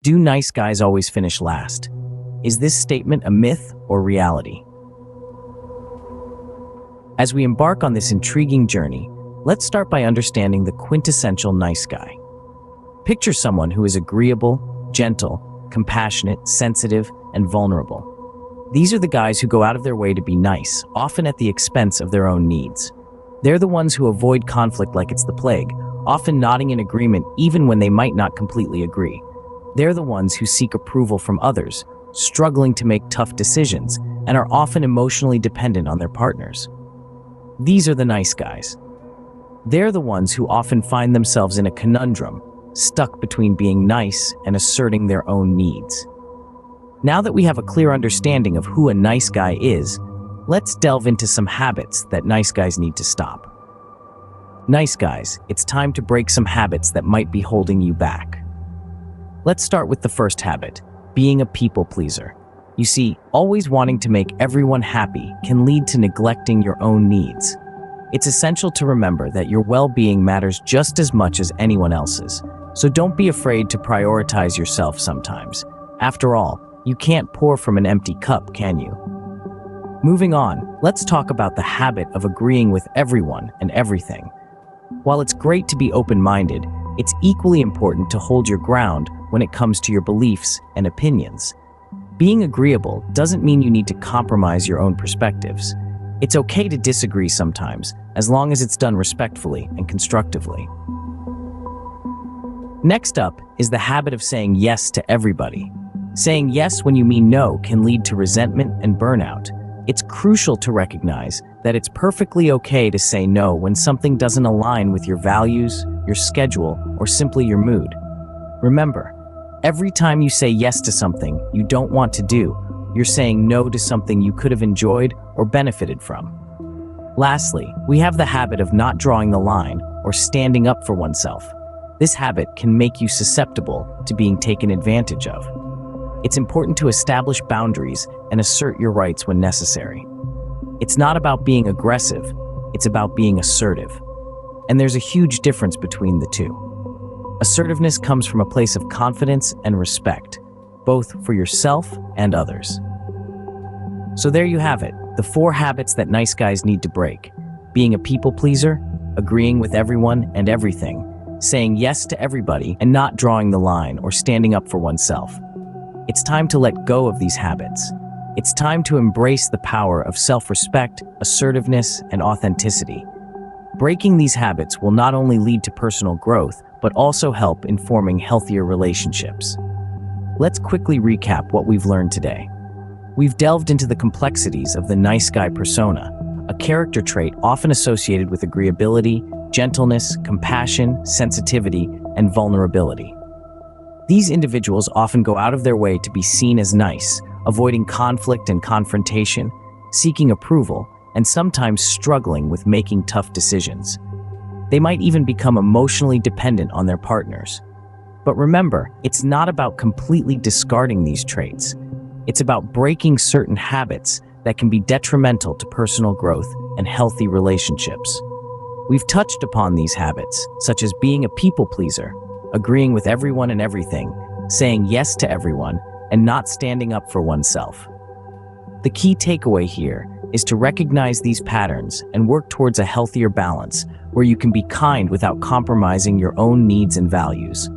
Do nice guys always finish last? Is this statement a myth or reality? As we embark on this intriguing journey, let's start by understanding the quintessential nice guy. Picture someone who is agreeable, gentle, compassionate, sensitive, and vulnerable. These are the guys who go out of their way to be nice, often at the expense of their own needs. They're the ones who avoid conflict like it's the plague, often nodding in agreement even when they might not completely agree. They're the ones who seek approval from others, struggling to make tough decisions, and are often emotionally dependent on their partners. These are the nice guys. They're the ones who often find themselves in a conundrum, stuck between being nice and asserting their own needs. Now that we have a clear understanding of who a nice guy is, let's delve into some habits that nice guys need to stop. Nice guys, it's time to break some habits that might be holding you back. Let's start with the first habit, being a people pleaser. You see, always wanting to make everyone happy can lead to neglecting your own needs. It's essential to remember that your well-being matters just as much as anyone else's, so don't be afraid to prioritize yourself sometimes. After all, you can't pour from an empty cup, can you? Moving on, let's talk about the habit of agreeing with everyone and everything. While it's great to be open-minded, it's equally important to hold your ground when it comes to your beliefs and opinions. Being agreeable doesn't mean you need to compromise your own perspectives. It's okay to disagree sometimes, as long as it's done respectfully and constructively. Next up is the habit of saying yes to everybody. Saying yes when you mean no can lead to resentment and burnout. It's crucial to recognize that it's perfectly okay to say no when something doesn't align with your values, your schedule, or simply your mood. Remember, every time you say yes to something you don't want to do, you're saying no to something you could have enjoyed or benefited from. Lastly, we have the habit of not drawing the line or standing up for oneself. This habit can make you susceptible to being taken advantage of. It's important to establish boundaries and assert your rights when necessary. It's not about being aggressive, it's about being assertive. And there's a huge difference between the two. Assertiveness comes from a place of confidence and respect, both for yourself and others. So there you have it, the 4 habits that nice guys need to break. Being a people pleaser, agreeing with everyone and everything, saying yes to everybody, and not drawing the line or standing up for oneself. It's time to let go of these habits. It's time to embrace the power of self-respect, assertiveness, and authenticity. Breaking these habits will not only lead to personal growth, but also help in forming healthier relationships. Let's quickly recap what we've learned today. We've delved into the complexities of the nice guy persona, a character trait often associated with agreeability, gentleness, compassion, sensitivity, and vulnerability. These individuals often go out of their way to be seen as nice, avoiding conflict and confrontation, seeking approval, and sometimes struggling with making tough decisions. They might even become emotionally dependent on their partners. But remember, it's not about completely discarding these traits. It's about breaking certain habits that can be detrimental to personal growth and healthy relationships. We've touched upon these habits, such as being a people pleaser, agreeing with everyone and everything, saying yes to everyone, and not standing up for oneself. The key takeaway here is to recognize these patterns and work towards a healthier balance where you can be kind without compromising your own needs and values.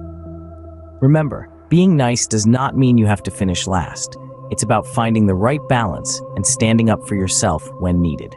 Remember, being nice does not mean you have to finish last. It's about finding the right balance and standing up for yourself when needed.